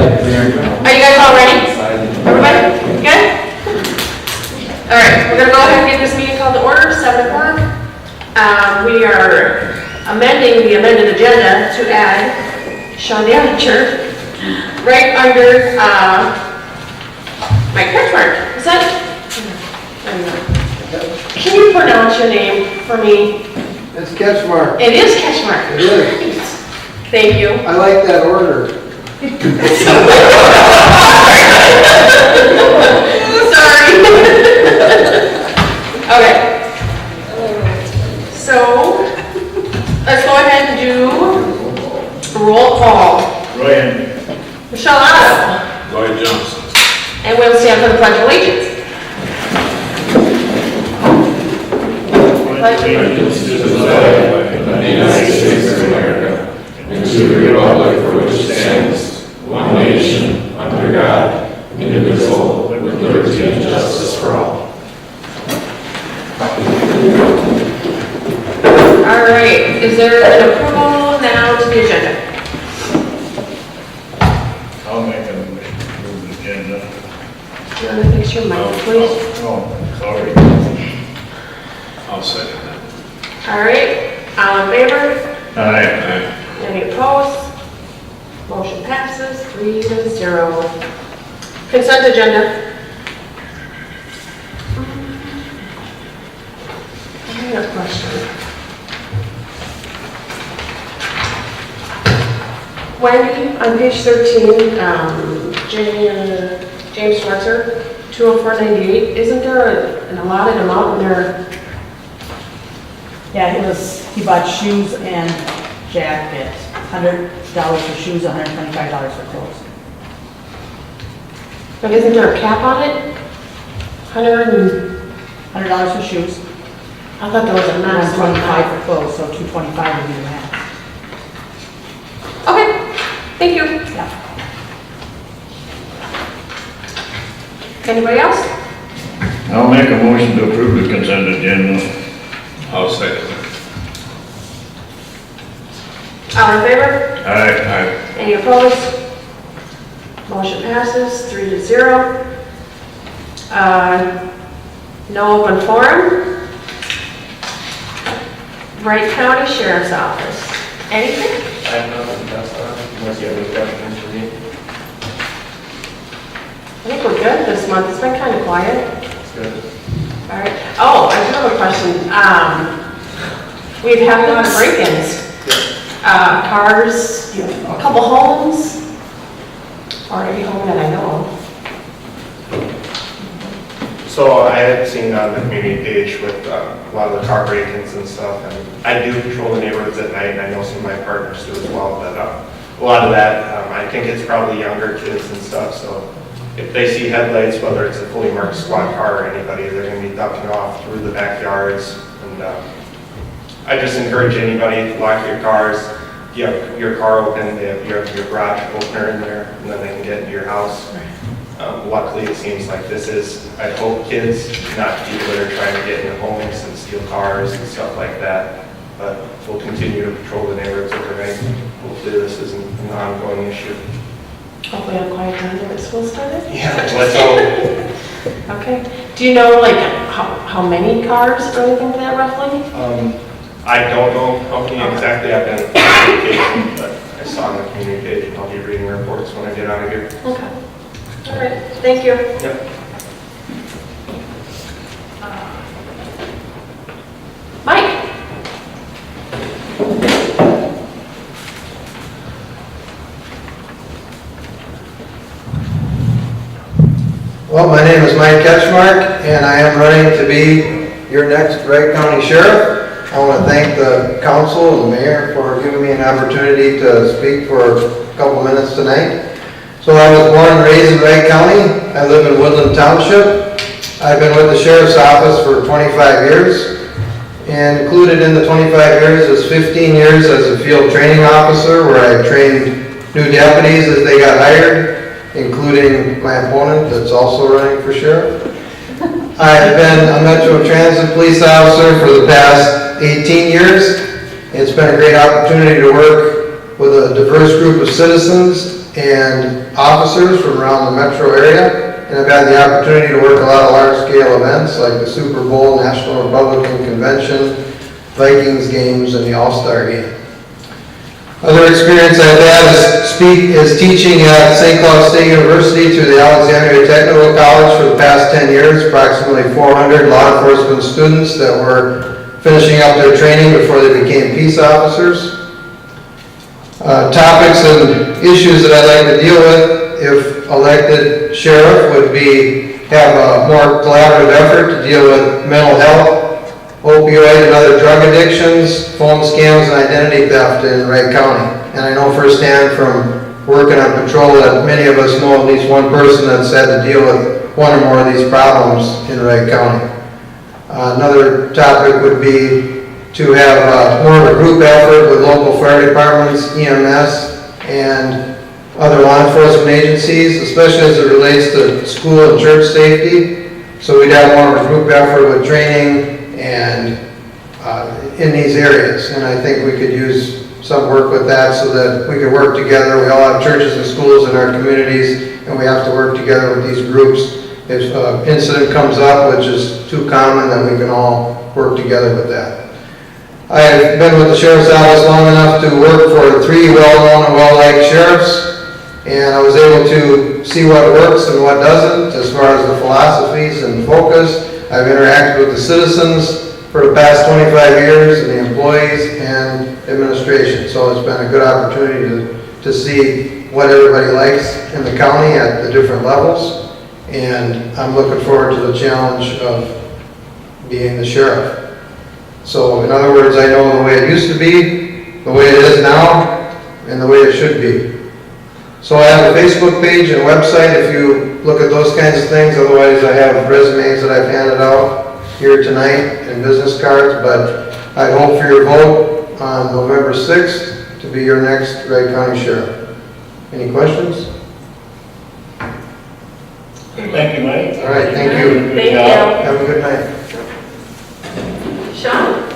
Are you guys all ready? Everybody? Good? All right, we're gonna go ahead and get this meeting called to order, 7 o'clock. We are amending the amended agenda to add Sean Danicher right under Mike Ketchmark. Is that? Can you pronounce your name for me? It's Ketchmark. It is Ketchmark. It is. Thank you. I like that order. Sorry. Okay. So, let's go ahead and do roll call. Roy Henry. Michelle Otto. Lloyd Johnson. And we'll stand for the Pledge of Allegiance. Allegiance to the flag of the United States of America and to the republic for which it stands, one nation, under God, indivisible, with liberty and justice for all. All right. Is there an approval now to the agenda? I'll make a motion to approve the agenda. Do you want to fix your mic, please? Oh, sorry. I'll second that. All right. All in favor? Aye. Any opposed? Motion passes 3-0. Consent agenda. I have a question. Wendy, on page 13, James Schwartzer, 204.98, isn't there an allotted amount in there? Yeah, he bought shoes and jacket, $100 for shoes, $125 for clothes. But isn't there a cap on it? $100 for shoes, I thought there was a max. $125 for clothes, so $225 would be the max. Okay, thank you. Yeah. Anybody else? I'll make a motion to approve the consent agenda. I'll second that. All in favor? Aye. Any opposed? Motion passes 3-0. No open forum. Wright County Sheriff's Office. Anything? I have nothing, that's unless you have any questions for me. I think we're good this month. It's been kind of quiet. That's good. All right. Oh, I do have a question. We've had a lot of break-ins. Cars, a couple homes, or every home that I know of. So I had seen on the community page with a lot of the car break-ins and stuff, and I do patrol the neighborhoods at night, and I know some of my partners do as well, but a lot of that, I think it's probably younger kids and stuff, so if they see headlights, whether it's a fully marked squad car or anybody, they're going to be ducking off through the backyards. And I just encourage anybody to lock your cars. If you have your car open, you have your garage opener in there, and then they can get into your house. Luckily, it seems like this is, I hope, kids, not people that are trying to get into homes and steal cars and stuff like that. But we'll continue to patrol the neighborhoods overnight. Hopefully, this isn't an ongoing issue. Hopefully on quiet time to get school started. Yeah, let's hope. Okay. Do you know like how many cars or anything like that roughly? I don't know how many exactly. I've been on vacation, but I saw on the community page. I'll be reading reports when I get out of here. Okay. All right. Thank you. Yep. Mike. Well, my name is Mike Ketchmark, and I am running to be your next Wright County Sheriff. I want to thank the council and the mayor for giving me an opportunity to speak for a couple minutes tonight. So I was born and raised in Wright County. I live in Woodland Township. I've been with the Sheriff's Office for 25 years. And included in the 25 years is 15 years as a field training officer, where I trained new deputies as they got hired, including my opponent that's also running for sheriff. I've been a Metro Transit police officer for the past 18 years. It's been a great opportunity to work with a diverse group of citizens and officers from around the metro area. And I've had the opportunity to work a lot of large-scale events like the Super Bowl, National Republican Convention, Vikings games, and the All-Star Game. Other experience I've had is teaching at St. Cloud State University through the Alexandria Technical College for the past 10 years, approximately 400 law enforcement students that were finishing up their training before they became peace officers. Topics and issues that I'd like to deal with if elected sheriff would be have a more collaborative effort to deal with mental health, opioid and other drug addictions, phone scams, and identity theft in Wright County. And I know firsthand from working on patrol that many of us know at least one person that's had to deal with one or more of these problems in Wright County. Another topic would be to have more of a group effort with local fire departments, EMS, and other law enforcement agencies, especially as it relates to school and church safety. So we'd have more of a group effort with training and in these areas. And I think we could use some work with that so that we could work together. We all have churches and schools in our communities, and we have to work together with these groups. If an incident comes up, which is too common, then we can all work together with that. I've been with the Sheriff's Office long enough to work for 3 well-known and well-liked sheriffs, and I was able to see what works and what doesn't as far as the philosophies and focus. I've interacted with the citizens for the past 25 years, and the employees and administration, so it's been a good opportunity to see what everybody likes in the county at the different levels, and I'm looking forward to the challenge of being the sheriff. So in other words, I know the way it used to be, the way it is now, and the way it should be. So I have a Facebook page and website if you look at those kinds of things. Otherwise, I have resumes that I've handed out here tonight and business cards, but I hope for your vote on November 6th to be your next Wright County Sheriff. Any questions? Thank you, Mike. All right, thank you. Thank you. Have a good night. Sean?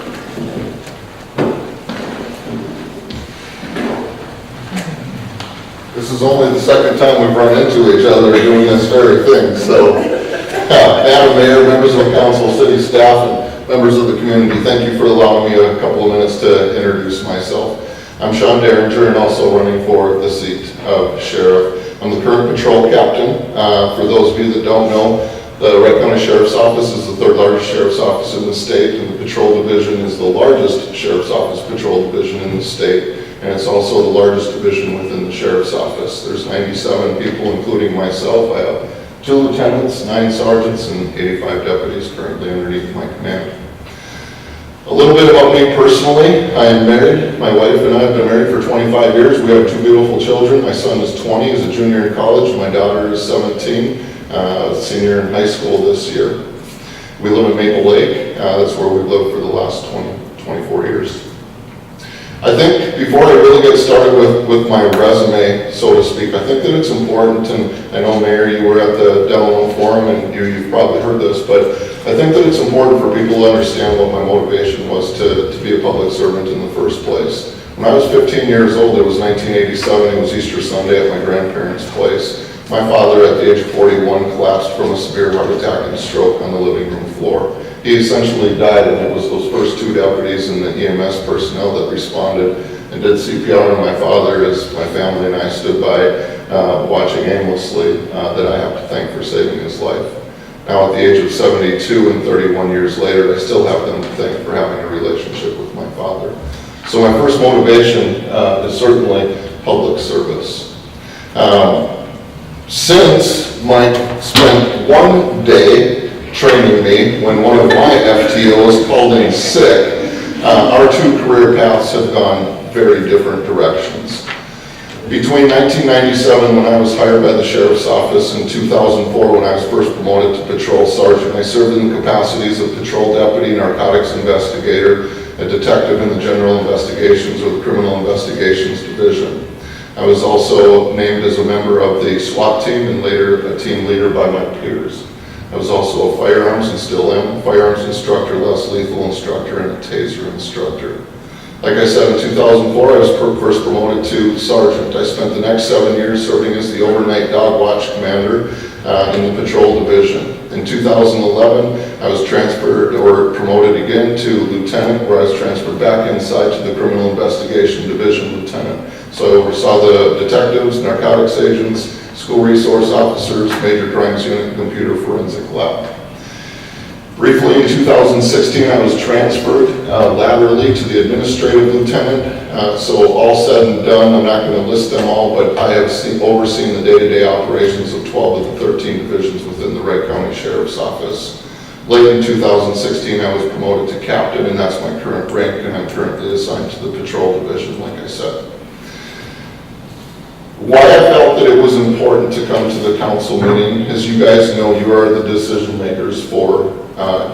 This is only the second time we've run into each other doing this very thing, so, Madam Mayor, members of the council, city staff, and members of the community, thank you for allowing me a couple of minutes to introduce myself. I'm Sean Derringer and also running for the seat of sheriff. I'm the current patrol captain. For those of you that don't know, the Wright County Sheriff's Office is the 3rd largest sheriff's office in the state, and the patrol division is the largest sheriff's office patrol division in the state. And it's also the largest division within the sheriff's office. There's 97 people, including myself. I have 2 lieutenants, 9 sergeants, and 85 deputies currently underneath my command. A little bit about me personally. I am married. My wife and I have been married for 25 years. We have 2 beautiful children. My son is 20, he's a junior in college. My daughter is 17, senior in high school this year. We live in Maple Lake. That's where we've lived for the last 24 years. I think before I really get started with my resume, so to speak, I think that it's important, and I know, Mayor, you were at the Delano Forum, and you've probably heard this, but I think that it's important for people to understand what my motivation was to be a public servant in the first place. When I was 15 years old, it was 1987, it was Easter Sunday at my grandparents' place. My father, at the age of 41, collapsed from a severe heart attack and stroke on the living room floor. He essentially died, and it was those first 2 deputies and the EMS personnel that responded and did CPR on my father as my family and I stood by watching aimlessly that I have to thank for saving his life. Now at the age of 72 and 31 years later, I still have them to thank for having a relationship with my father. So my first motivation is certainly public service. Since Mike spent 1 day training me when one of my FTOs called in sick, our 2 career paths have gone very different directions. Between 1997, when I was hired by the Sheriff's Office, and 2004, when I was first promoted to Patrol Sergeant, I served in the capacities of Patrol Deputy, Narcotics Investigator, a detective in the General Investigations or the Criminal Investigations Division. I was also named as a member of the SWAT team and later a team leader by my peers. I was also a firearms, and still am, firearms instructor, less lethal instructor, and a taser instructor. Like I said, in 2004, I was first promoted to sergeant. I spent the next 7 years serving as the overnight dog watch commander in the patrol division. In 2011, I was transferred or promoted again to lieutenant, where I was transferred back inside to the criminal investigation division lieutenant. So I oversaw the detectives, narcotics agents, school resource officers, major crimes unit, computer forensic lab. Briefly, in 2016, I was transferred laterally to the administrative lieutenant. So all said and done, I'm not going to list them all, but I have overseen the day-to-day operations of 12 of the 13 divisions within the Wright County Sheriff's Office. Late in 2016, I was promoted to captain, and that's my current rank, and I'm currently assigned to the patrol division, like I said. Why I felt that it was important to come to the council meeting, as you guys know, you are the decision makers for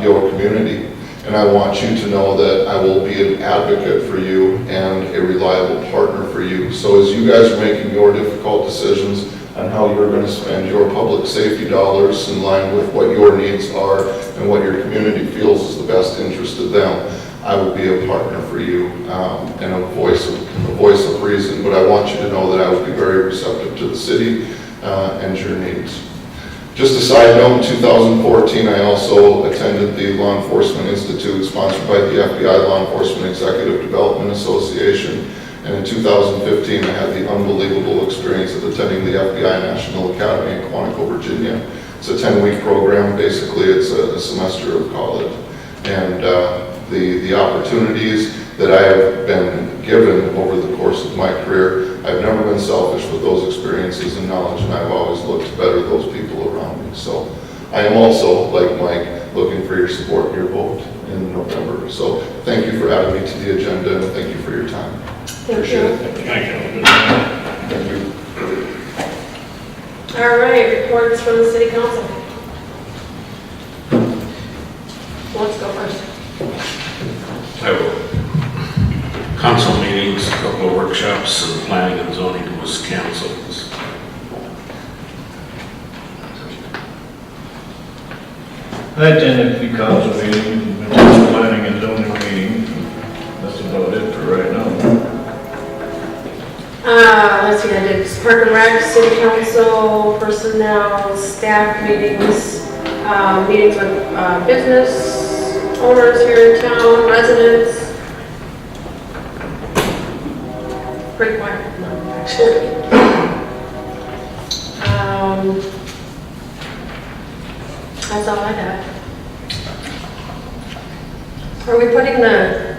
your community. And I want you to know that I will be an advocate for you and a reliable partner for you. So as you guys are making your difficult decisions on how you're going to spend your public safety dollars in line with what your needs are and what your community feels is the best interest of them, I will be a partner for you and a voice of reason. But I want you to know that I will be very receptive to the city and your needs. Just a side note, in 2014, I also attended the Law Enforcement Institute sponsored by the FBI Law Enforcement Executive Development Association. And in 2015, I had the unbelievable experience of attending the FBI National Academy in Quantico, Virginia. It's a 10-week program. Basically, it's a semester of college. And the opportunities that I have been given over the course of my career, I've never been selfish with those experiences and knowledge, and I've always looked to better those people around me. So I am also, like Mike, looking for your support and your vote in November. So thank you for adding me to the agenda, and thank you for your time. Appreciate it. Thank you. All right, reports from the city council. Let's go first. I will. Council meetings, a couple of workshops, and planning and zoning was canceled. I attended a few council meetings, went to the planning and zoning meeting. That's about it for right now. Let's see, I did Park and Rec, City Council, personnel, staff meetings, meetings with business owners here in town, residents. Pretty quiet, no, actually. That's all I got. Are we putting the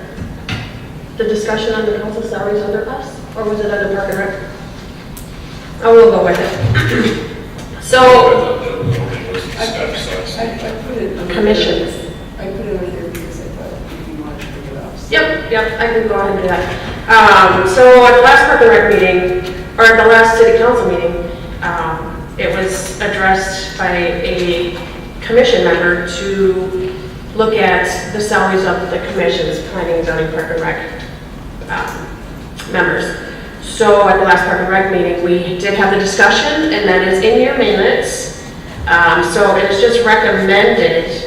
discussion on the council salaries under us, or was it under Park and Rec? I will go with it. So, I put it under commissions. I put it under there because I thought if you wanted to bring it up. Yep, I can go ahead and do that. So at the last Park and Rec meeting, or at the last city council meeting, it was addressed by a commission member to look at the salaries of the commissions, planning and zoning, Park and Rec members. So at the last Park and Rec meeting, we did have the discussion, and that is in your minutes. So it is just recommended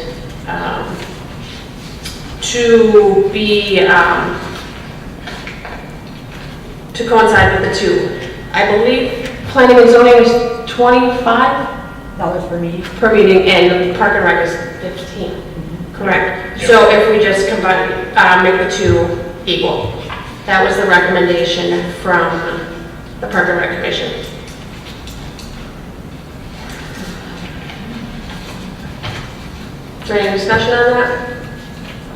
to be, to coincide with the two. I believe planning and zoning is $25 per meeting. per meeting, and Park and Rec is 15, correct? So if we just combine, make the two equal. That was the recommendation from the Park and Rec Commission. Is there any discussion on that?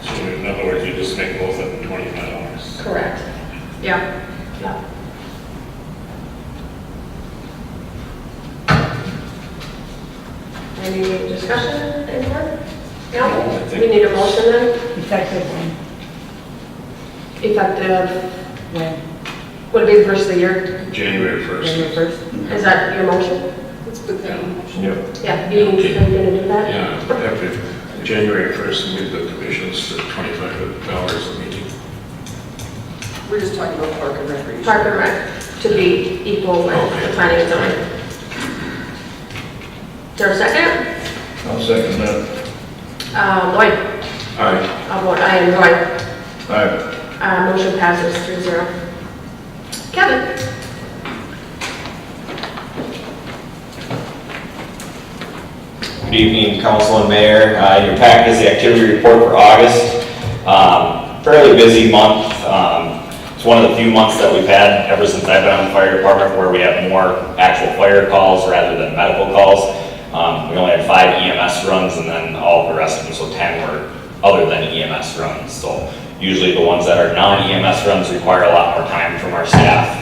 So in other words, you just make both of them $25. Correct. Yeah. Any discussion anymore? No? We need a motion then? Effective when? Effective, When? would it be the first of the year? January 1st. January 1st? Is that your motion? Let's put that in motion. Yep. Yeah, you are gonna do that? Yeah, after January 1st, we the commissions to $25 a meeting. We're just talking about park and recreation. Park and Rec to be equal with the planning and zoning. Is there a second? I'll second that. Lloyd, Aye. I'll vote aye, and Roy. Aye. Motion passes 3-0. Kevin? Good evening, council and mayor. In your packet is the activity report for August. Fairly busy month. It's one of the few months that we've had ever since I've been on the fire department where we have more actual fire calls rather than medical calls. We only had 5 EMS runs, and then all the rest of them, so 10 were other than EMS runs. So usually the ones that are non-EMS runs require a lot more time from our staff.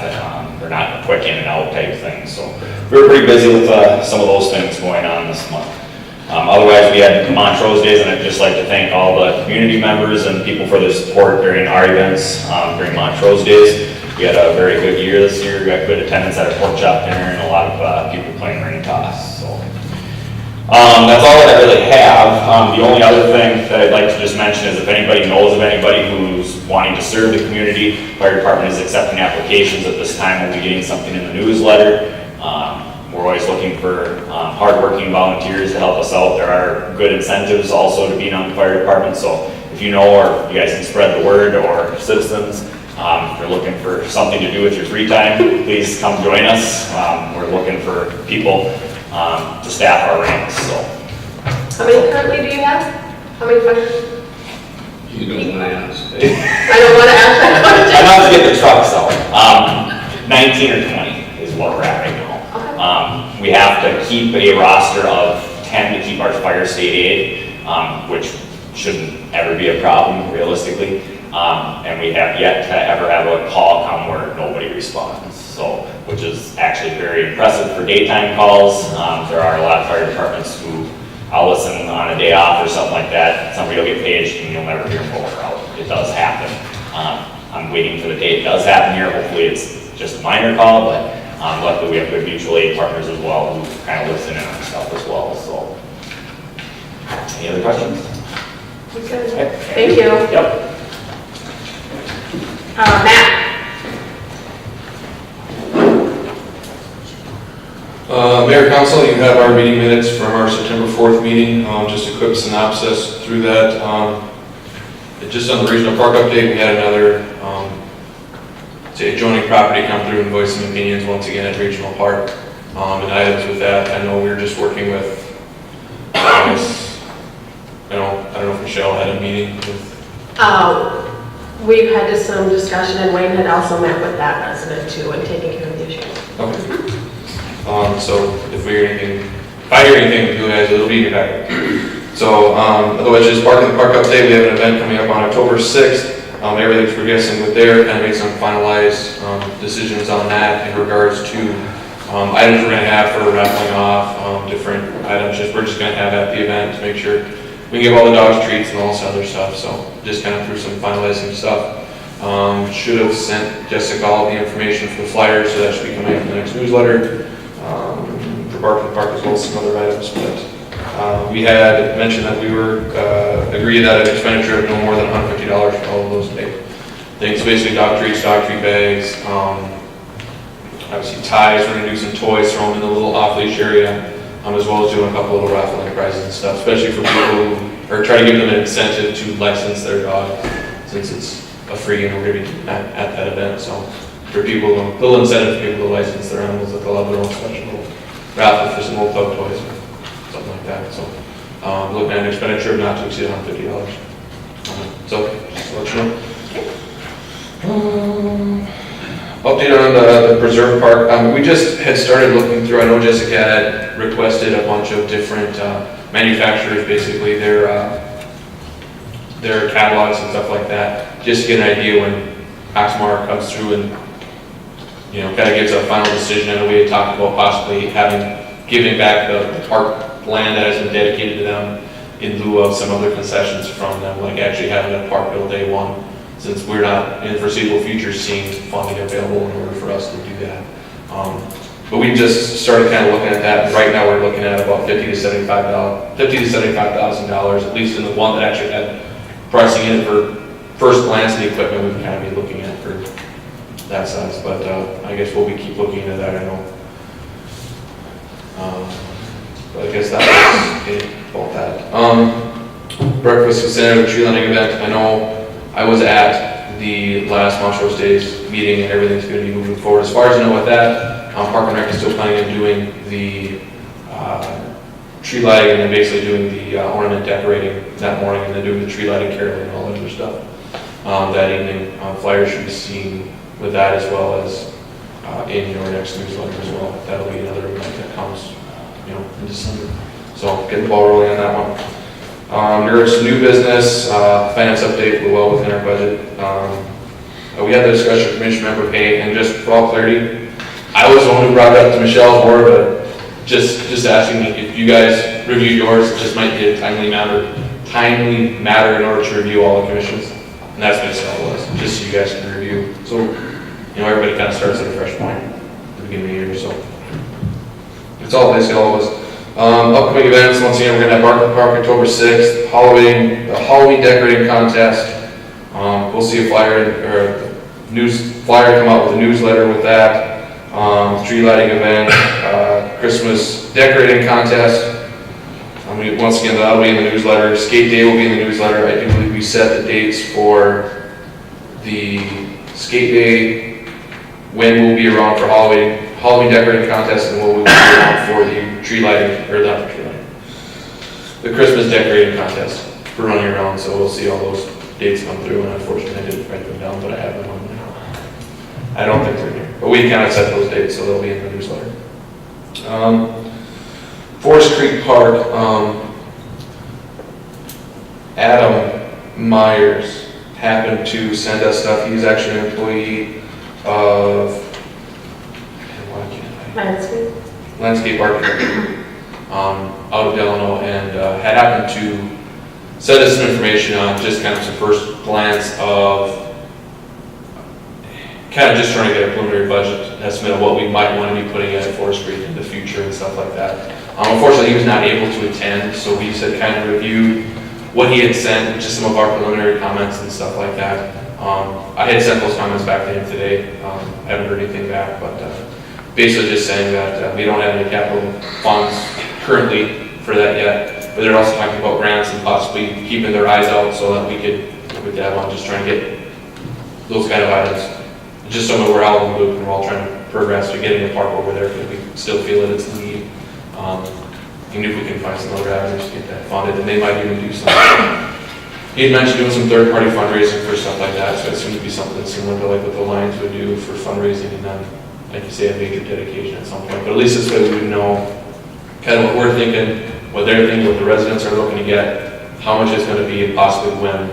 They're not quick in and out type things. So we were pretty busy with some of those things going on this month. Otherwise, we had Montrose Days, and I'd just like to thank all the community members and people for their support during our events during Montrose Days. We had a very good year this year. We got good attendance at our pork chop dinner and a lot of people playing ring toss. So that's all that I really have. The only other thing that I'd like to just mention is if anybody knows of anybody who's wanting to serve the community, fire department is accepting applications at this time. We'll be getting something in the newsletter. We're always looking for hardworking volunteers to help us out. There are good incentives also to being on the fire department. So if you know, or you guys can spread the word, or citizens, if you're looking for something to do with your free time, please come join us. We're looking for people to staff our ranks. So. How many currently do you have? How many fires? You don't want to ask. I don't want to ask that question. I'd have to get the trucks out. 19 or 20 is what we're at right now. We have to keep a roster of 10 to keep our fire state aid, which shouldn't ever be a problem realistically. And we have yet to ever have a call come where nobody responds. So, which is actually very impressive for daytime calls. There are a lot of fire departments who I'll listen on a day off or something like that. Somebody will get paged and you'll never hear from her. It does happen. I'm waiting for the day it does happen here. Hopefully it's just a minor call, but luckily we have good mutual aid partners as well who kind of listen in on stuff as well. So, any other questions? Okay. Thank you. Yep. Matt? Mayor, Council, you have our meeting minutes from our September 4th meeting. Just a quick synopsis through that. Just on the regional park update, we had another adjoining property come through and voice some opinions once again at regional park. And items with that, I know we were just working with, I don't know if Michelle had a meeting with. We've had some discussion, and Wayne had also met with that resident too and taken care of the issues. Okay. So if I hear anything, you guys, it'll be in your packet. So otherwise, just Park in the Park update. We have an event coming up on October 6th. Everything's progressing with there. Kind of made some finalized decisions on that in regards to items we're going to have for raffling off, different items. We're just going to have at the event to make sure we can give all the dogs treats and all this other stuff. So just kind of through some finalizing stuff. Should have sent Jessica all the information for the flyers, so that should be coming in the next newsletter. For Park in the Park as well as some other items. But we had mentioned that we were agreed that an expenditure of no more than $150 for all of those things. Basically dog treats, dog treat bags, obviously ties. We're going to do some toys, throw them in the little off-leash area, as well as doing a couple little raffle prizes and stuff, especially for people who are trying to give them an incentive to license their dog, since it's a free and we're going to be at that event. So for people, a little incentive for people to license their animals, that they'll have their own special little raffle for some old dog toys or something like that. So looking at an expenditure of not to exceed $150. So just to let you know. Update on the preserve park. We just had started looking through. I know Jessica had requested a bunch of different manufacturers, basically their catalogs and stuff like that, just to get an idea when Oxmoor comes through and kind of gives a final decision. I know we had talked about possibly giving back the park land that has been dedicated to them in lieu of some other concessions from them, like actually having a park build day one, since we're not in the foreseeable future seeing funding available in order for us to do that. But we just started kind of looking at that. Right now we're looking at about $50,000 to $75,000, at least in the one that actually had pricing in it for first glance at the equipment we can kind of be looking at for that size. But I guess we'll keep looking into that. I know. But I guess that was it about that. Breakfast with Senator tree lighting event. I know I was at the last Montrose Days meeting, and everything's going to be moving forward. As far as I know with that, Park and Rec is still planning on doing the tree lighting and then basically doing the ornament decorating that morning, and then doing the tree lighting caroling and all that other stuff that evening. Flyers should be seen with that, as well as in your next newsletter as well. That'll be another event that comes, in December. So get the ball rolling on that one. There's new business, finance update. We're well within our budget. We had the discussion of commission member pay, and just for all clarity, I was the one who brought it up to Michelle's board, but just asking me if you guys review yours, it just might be a timely matter in order to review all the commissions. And that's basically all it was, just so you guys can review. So, everybody kind of starts at a fresh point at the beginning of the year, so. That's all basically all it was. Upcoming events, once again, we're gonna have Bartlett Park October 6th, Halloween decorating contest. We'll see a flyer come out with a newsletter with that. Tree lighting event, Christmas decorating contest. Once again, that'll be in the newsletter. Skate day will be in the newsletter. I do believe we set the dates for the skate day, when we'll be around for Halloween decorating contest, and when we'll be around for the tree lighting, or not the tree lighting, the Christmas decorating contest for running around. So we'll see all those dates come through, and unfortunately I didn't write them down, but I have them on there. I don't think they're here, but we kind of set those dates, so they'll be in the newsletter. Forest Creek Park, Adam Myers happened to send us stuff. He's actually an employee of Landscape Architecture out of Delano, and had happened to send us some information on just kind of some first glance of kind of just trying to get a preliminary budget estimate of what we might want to be putting at Forest Creek in the future and stuff like that. Unfortunately, he was not able to attend, so we just kind of reviewed what he had sent, just some of our preliminary comments and stuff like that. I had sent those comments back to him today. I haven't heard anything back, but basically just saying that we don't have any capital funds currently for that yet, but they're also talking about grants and possibly keeping their eyes out so that we could, with that one, just trying to get those kind of items. Just so that we're all in the loop and we're all trying to progress to getting the park over there, because we still feel that it's a need. Even if we can find some other avenues to get that funded, and they might even do something. He had mentioned doing some third-party fundraising for stuff like that, so it seems to be something similar to like what the Lions would do for fundraising, and then, like you say, a major dedication at some point. But at least this way we would know kind of what we're thinking, what they're thinking, what the residents are looking to get, how much it's going to be, and possibly when,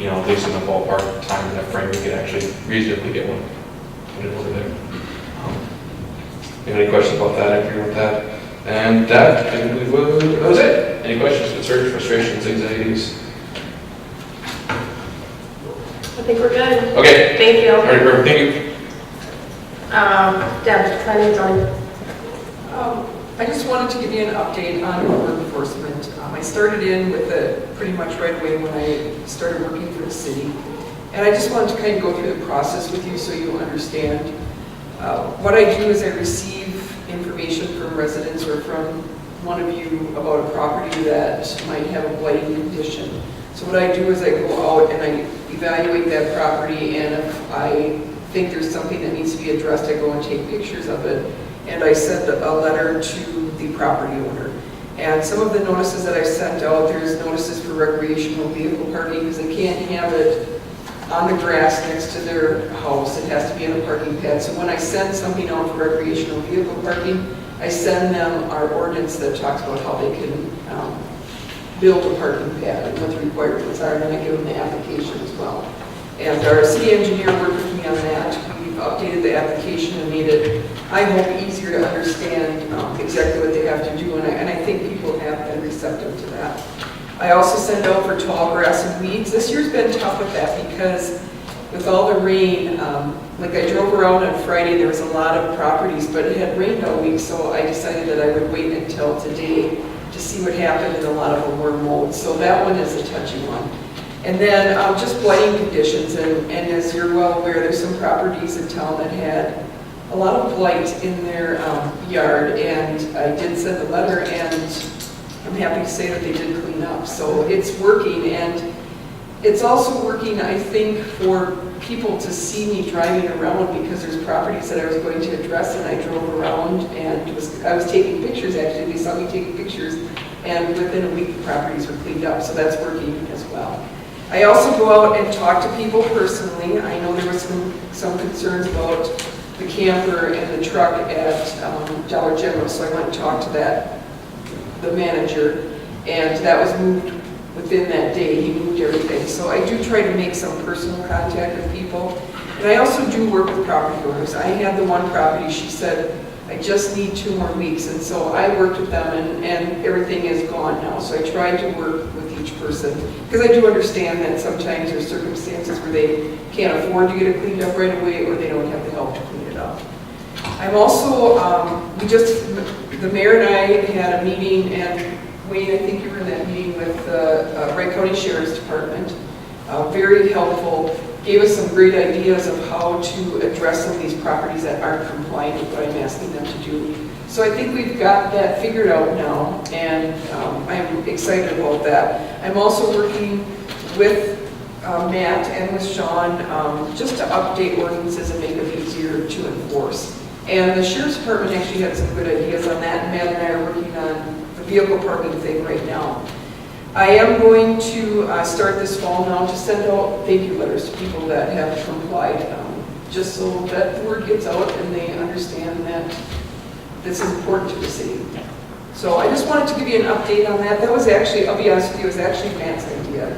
at least in the ballpark time in that frame, we could actually reasonably get one put it over there. You have any questions about that? I agree with that. And that, I believe, that was it. Any questions, concerns, frustrations, anxieties? I think we're good. Okay. Thank you. All right, perfect. Thank you. Deb, planning zoning. I just wanted to give you an update on code enforcement. I started in with it pretty much right away when I started working for the city. And I just wanted to kind of go through the process with you so you understand. What I do is I receive information from residents or from one of you about a property that might have a blighting condition. So what I do is I go out and I evaluate that property, and if I think there's something that needs to be addressed, I go and take pictures of it, and I send a letter to the property owner. And some of the notices that I sent out, there's notices for recreational vehicle parking, because they can't have it on the grass next to their house. It has to be on a parking pad. So when I send something out for recreational vehicle parking, I send them our ordinance that talks about how they can build a parking pad and what the requirements are, and then I give them the application as well. And our city engineer worked with me on that. We've updated the application and made it, I hope, easier to understand exactly what they have to do, and I think people have been receptive to that. I also send out for tall grass and weeds. This year's been tough with that because with all the rain, like I drove around on Friday, there was a lot of properties, but it had rained all week, so I decided that I would wait until today to see what happened, and a lot of them were mowed. So that one is a touchy one. And then just blighting conditions, and as you're well aware, there's some properties in town that had a lot of blight in their yard, and I did send a letter, and I'm happy to say that they did clean up. So it's working, and It's also working, I think, for people to see me driving around because there's properties that I was going to address and I drove around and I was taking pictures actually. They saw me taking pictures and within a week the properties were cleaned up, so that's working as well. I also go out and talk to people personally. I know there was some concerns about the camper and the truck at Dollar General, so I went and talked to the manager, and that was moved within that day. He moved everything. So I do try to make some personal contact with people. And I also do work with property owners. I had the one property, she said, I just need 2 more weeks. And so I worked with them and everything is gone now. So I tried to work with each person because I do understand that sometimes there's circumstances where they can't afford to get it cleaned up right away or they don't have the help to clean it up. I'm also, the mayor and I had a meeting, and Wayne, I think you were in that meeting with the Wright County Sheriff's Department. Very helpful, gave us some great ideas of how to address some of these properties that aren't compliant with what I'm asking them to do. So I think we've got that figured out now, and I'm excited about that. I'm also working with Matt and with Sean just to update ordinances and make them easier to enforce. And the Sheriff's Department actually had some good ideas on that, and Matt and I are working on the vehicle parking thing right now. I am going to start this fall now to send out thank you letters to people that have complied, just so that the word gets out and they understand that this is important to the city. So I just wanted to give you an update on that. That was actually, I'll be honest with you, it was actually Matt's idea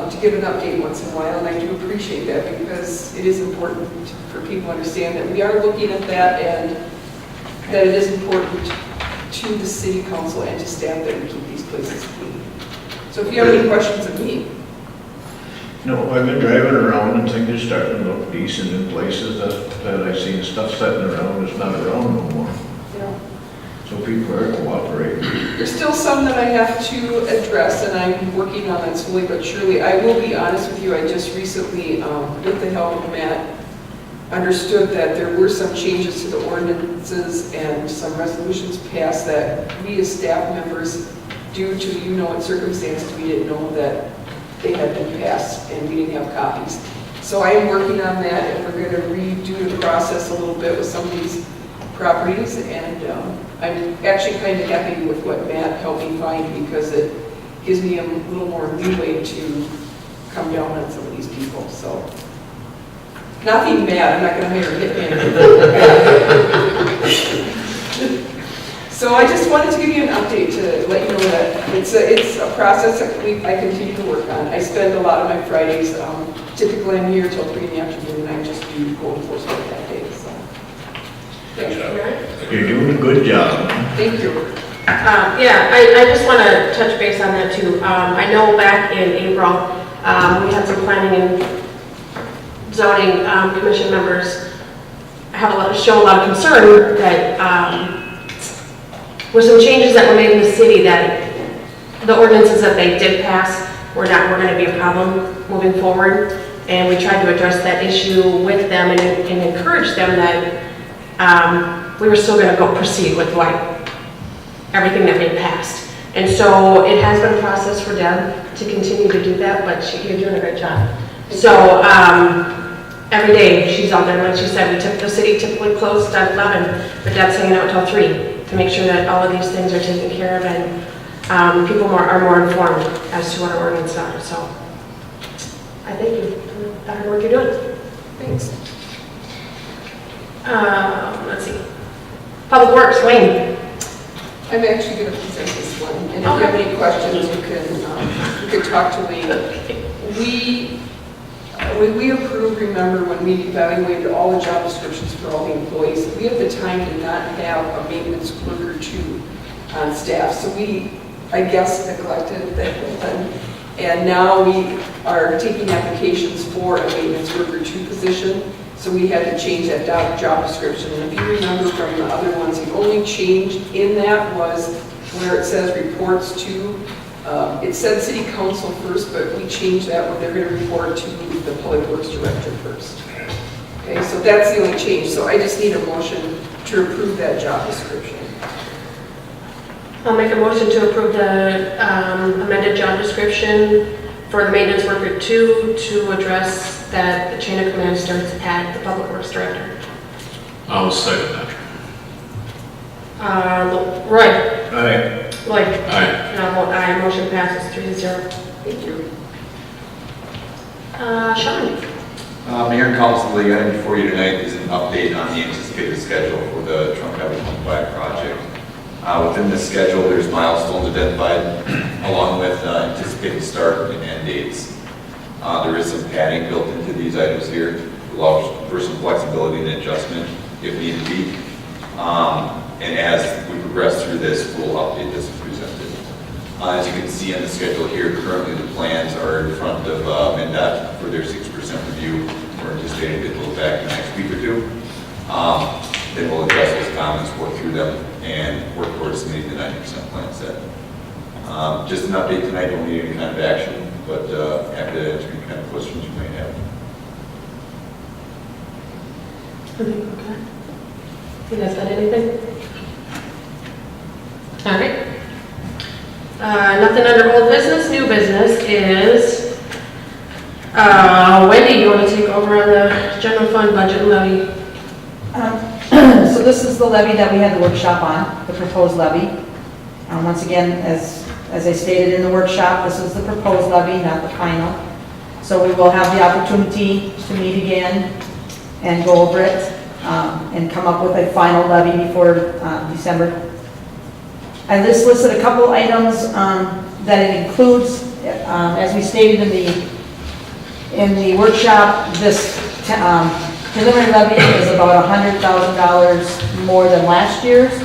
to give an update once in a while, and I do appreciate that because it is important for people to understand that we are looking at that and that it is important to the city council and to staff that we keep these places clean. So if you have any questions of me. No, I've been driving around and things are starting to look decent in places that I've seen stuff sitting around that's not around no more. Yeah. So people are cooperating. There's still some that I have to address, and I'm working on that slowly but surely. I will be honest with you, I just recently, with the help of Matt, understood that there were some changes to the ordinances and some resolutions passed that we as staff members, due to what circumstances, we didn't know that they had been passed and we didn't have copies. So I am working on that, and we're going to redo the process a little bit with some of these properties, and I'm actually kind of happy with what Matt helped me find because it gives me a little more leeway to come down on some of these people. So, nothing bad. I'm not going to hire a hitman. So I just wanted to give you an update to let you know that it's a process that I continue to work on. I spend a lot of my Fridays. Typically, I'm here till 3 in the afternoon, and I just do code enforcement that day. So. You're doing a good job. Thank you. Yeah, I just want to touch base on that too. I know back in April, we had some planning and zoning commission members show a lot of concern that with some changes that were made in the city, that the ordinances that they did pass were going to be a problem moving forward. And we tried to address that issue with them and encourage them that we were still going to go proceed with everything that they passed. And so it has been a process for Deb to continue to do that, but you're doing a great job. So every day she's out there, like she said, the city typically closed at 11, but Deb's hanging out till 3 to make sure that all of these things are taken care of and people are more informed as to what our ordinance are. So I thank you for the hard work you're doing. Thanks. Let's see. Public Works, Wayne. I'm actually going to present this one, and if you have any questions, you can talk to Wayne. We approved, remember, when we evaluated all the job descriptions for all the employees, we at the time did not have a maintenance clerk or 2 on staff, so we, I guess, neglected that whole thing. And now we are taking applications for a maintenance worker 2 position, so we had to change that job description. And if you remember from the other ones, the only change in that was where it says reports to, it said city council first, but we changed that where they're going to report to the public works director first. Okay, so that's the only change. So I just need a motion to approve that job description. I'll make a motion to approve the amended job description for the maintenance worker 2 to address that the chain of command starts at the public works director. I'll second that. Roy? Aye. Lloyd? Aye. And I'll vote aye, motion passes 3-0. Thank you. Sean? Mayor and Council, the item before you tonight is an update on the anticipated schedule for the Trunk Highway 25 project. Within this schedule, there's milestones identified along with anticipated start and end dates. There is some padding built into these items here, to allow for some flexibility and adjustment if need be. And as we progress through this, we'll update this and present it. As you can see on the schedule here, currently the plans are in front of MnDOT for their 6% review. We're anticipating to go back in the next week or two. Then we'll address those comments, work through them, and work towards meeting the 90% plan set. Just an update tonight, don't need any kind of action, but happy to answer any kind of questions you might have. Okay. You guys got anything? All right. Nothing under old business. New business is, Wendy, you want to take over on the general fund budget levy? So this is the levy that we had the workshop on, the proposed levy. Once again, as I stated in the workshop, this is the proposed levy, not the final. So we will have the opportunity to meet again and go over it and come up with a final levy before December. I just listed a couple items that it includes. As we stated in the workshop, this preliminary levy is about $100,000 more than last year's.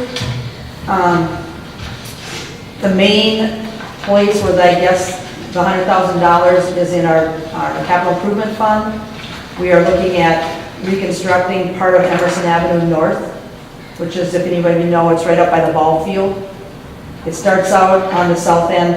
The main place where I guess the $100,000 is in our capital improvement fund. We are looking at reconstructing part of Emerson Avenue North, which is, if anybody know, it's right up by the ball field. It starts out on the south end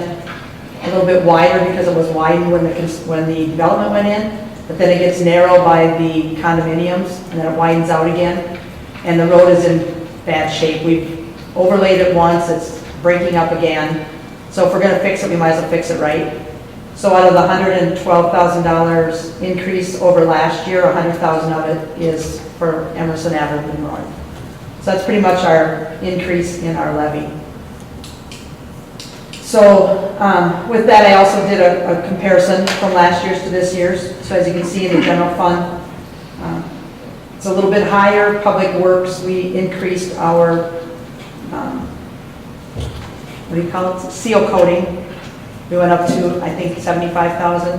a little bit wider because it was widened when the development went in, but then it gets narrow by the condominiums, and then it widens out again, and the road is in bad shape. We've overlaid it once, it's breaking up again, so if we're going to fix it, we might as well fix it right. So out of the $112,000 increase over last year, $100,000 of it is for Emerson Avenue North. So that's pretty much our increase in our levy. So with that, I also did a comparison from last year's to this year's. So as you can see in the general fund, it's a little bit higher. Public Works, we increased our, what do you call it, seal coating. We went up to, I think, $75,000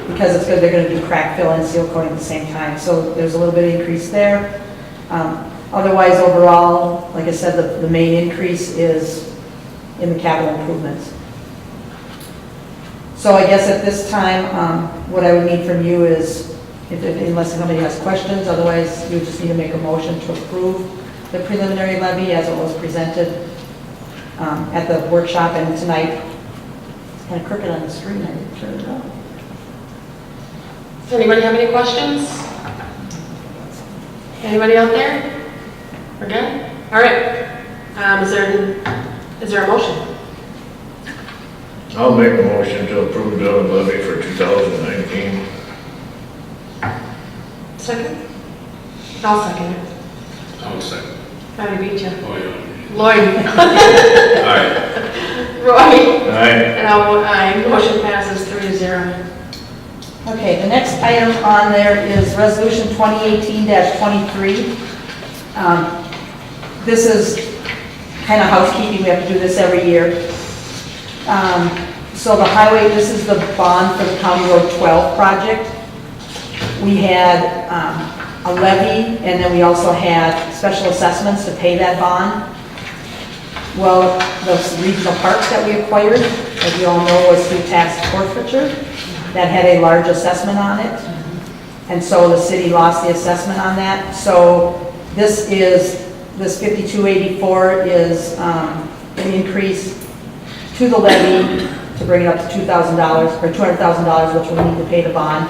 because it's good. They're going to do crack fill and seal coating at the same time. So there's a little bit of increase there. Otherwise, overall, like I said, the main increase is in the capital improvements. So I guess at this time, what I would need from you is, unless somebody has questions, otherwise you just need to make a motion to approve the preliminary levy as it was presented at the workshop and tonight. It's kind of crooked on the screen, I didn't turn it on. Does anybody have any questions? Anybody out there? We're good? All right. Is there a motion? I'll make a motion to approve the levy for 2019. Second? I'll second it. I'll second. Howdy beat you. Oh, yeah. Lloyd? Aye. Roy? Aye. And I'll vote aye. Motion passes 3-0. Okay, the next item on there is Resolution 2018-23. This is kind of housekeeping. We have to do this every year. So the highway, this is the bond for the County Road 12 project. We had a levy, and then we also had special assessments to pay that bond. Well, the regional parks that we acquired, as you all know, was through tax forfeiture. That had a large assessment on it. And so the city lost the assessment on that. So this 5284 is an increase to the levy to bring it up to $2,000 or $200,000, which we need to pay the bond.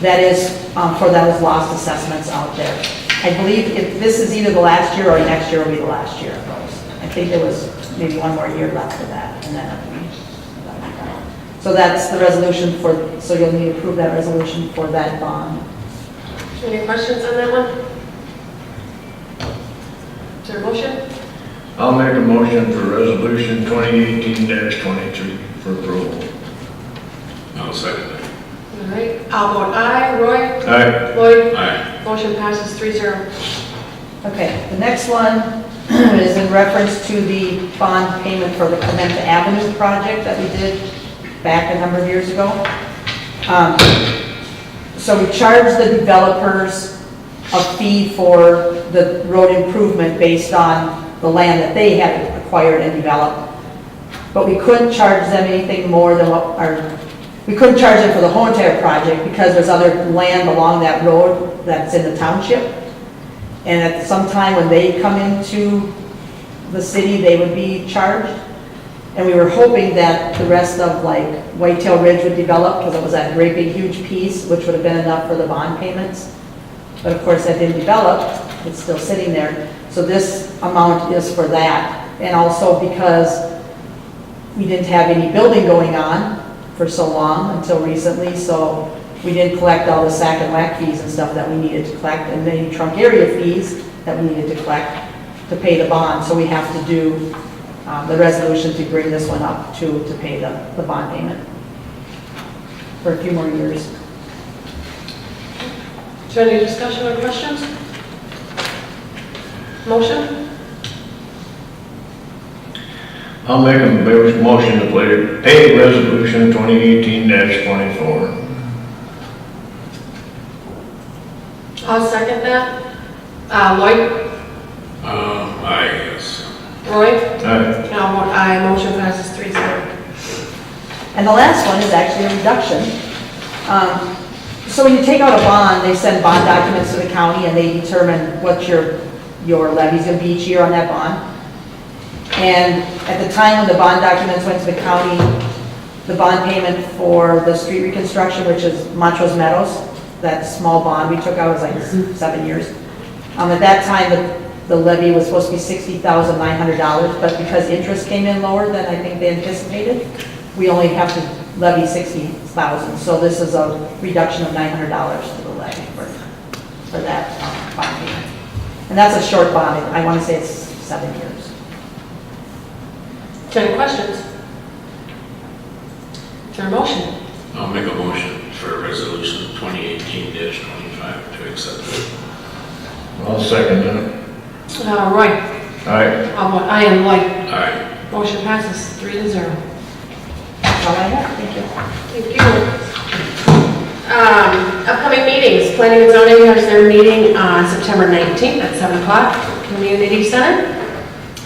That is for those lost assessments out there. I believe if this is either the last year or next year will be the last year of those. I think there was maybe one more year left of that, and then So that's the resolution for, so you'll need to approve that resolution for that bond. Any questions on that one? Is there a motion? I'll make a motion for resolution 2018-23 for approval. I'll second that. All right, I'll vote aye. Roy? Aye. Lloyd? Aye. Motion passes 3-0. Okay, the next one is in reference to the bond payment for the Clementa Avenue project that we did back a number of years ago. So we charged the developers a fee for the road improvement based on the land that they had acquired and developed. But we couldn't charge them anything more than what we couldn't charge them for the whole entire project because there's other land along that road that's in the township. And at some time when they come into the city, they would be charged. And we were hoping that the rest of like Whitetail Ridge would develop because it was that great big huge piece, which would have been enough for the bond payments. But of course that didn't develop, it's still sitting there. So this amount is for that. And also because we didn't have any building going on for so long until recently, so we didn't collect all the sack and whack fees and stuff that we needed to collect, and any trunk area fees that we needed to collect to pay the bond. So we have to do the resolution to bring this one up to pay the bond payment for a few more years. Is there any discussion or questions? Motion? I'll make a motion to pay resolution 2018-24. I'll second that. Lloyd? Aye, yes. Roy? Aye. And I'll vote aye. Motion passes 3-0. And the last one is actually a reduction. So when you take out a bond, they send bond documents to the county and they determine what your levy's gonna be each year on that bond. And at the time when the bond documents went to the county, the bond payment for the street reconstruction, which is Montrose Meadows, that small bond we took out was like 7 years. At that time, the levy was supposed to be $60,900, but because interest came in lower than I think they anticipated, we only have to levy $60,000. So this is a reduction of $900 to the levy for that bond payment. And that's a short bond. I want to say it's 7 years. Is there any questions? Is there a motion? I'll make a motion for resolution 2018-25 to accept it. I'll second that. Roy? Aye. I'll vote aye. And Lloyd? Aye. Motion passes 3-0. That's all I have. Thank you. Thank you. Upcoming meetings. Planning and zoning has their meeting on September 19th at 7 o'clock, Community Center.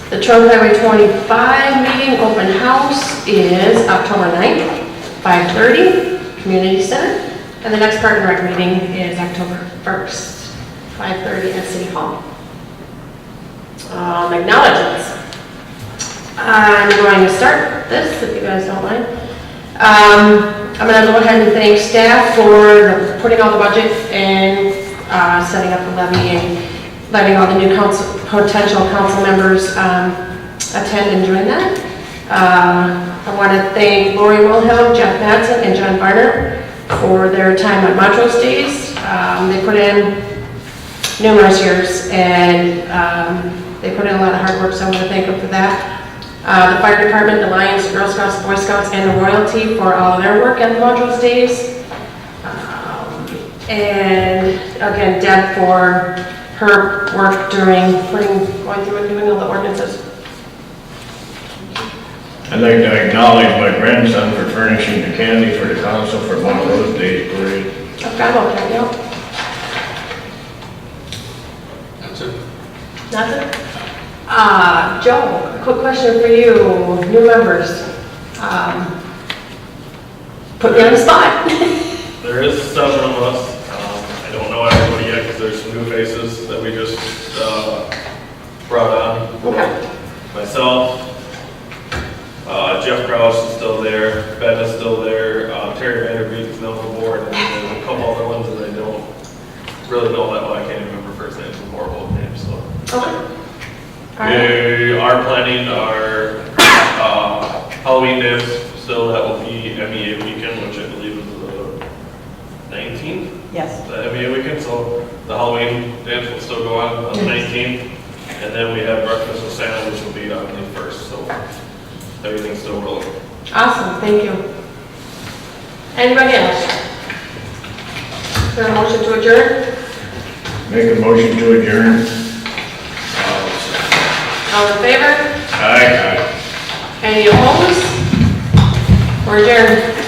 The Trunk Highway 25 meeting open house is October 9th, 5:30, Community Center. And the next Park and Rec meeting is October 1st, 5:30 at City Hall. Acknowledgements. I'm going to start this, if you guys don't mind. I'm going to go ahead and thank staff for putting all the budget and setting up the levy and letting all the new potential council members attend and join that. I want to thank Lori Wilhelm, Jeff Madsen, and John Barner for their time at Montrose Days. They put in numerous years and they put in a lot of hard work, so I want to thank them for that. The fire department, the Lions, Girl Scouts, Boy Scouts, and the royalty for all of their work at the Montrose Days. And again, Deb for her work during going through and doing all the ordinances. I'd like to acknowledge my grandson for furnishing the candy for the council for Montrose Days Parade. I forgot about that, yep. That's it. Nothing? Joe, quick question for you, new members. Put me on the spot. There is 7 of us. I don't know everybody yet because there's some new faces that we just brought on. Okay. Myself, Jeff Krause is still there, Ben is still there, Terry Vanderbeek is now on the board, and there's a couple other ones that I don't really know that well. I can't even remember first names and horrible names, so. Okay. All right. We are planning our Halloween dance still. That will be MEA weekend, which I believe is the 19th, Yes. the MEA weekend, so the Halloween dance will still go on the 19th. And then we have breakfast with Santa, which will be on the 1st, so everything's still rolling. Awesome, thank you. Anybody else? Is there a motion to adjourn? Make a motion to adjourn. All in favor? Aye. Any opposed? We're adjourned.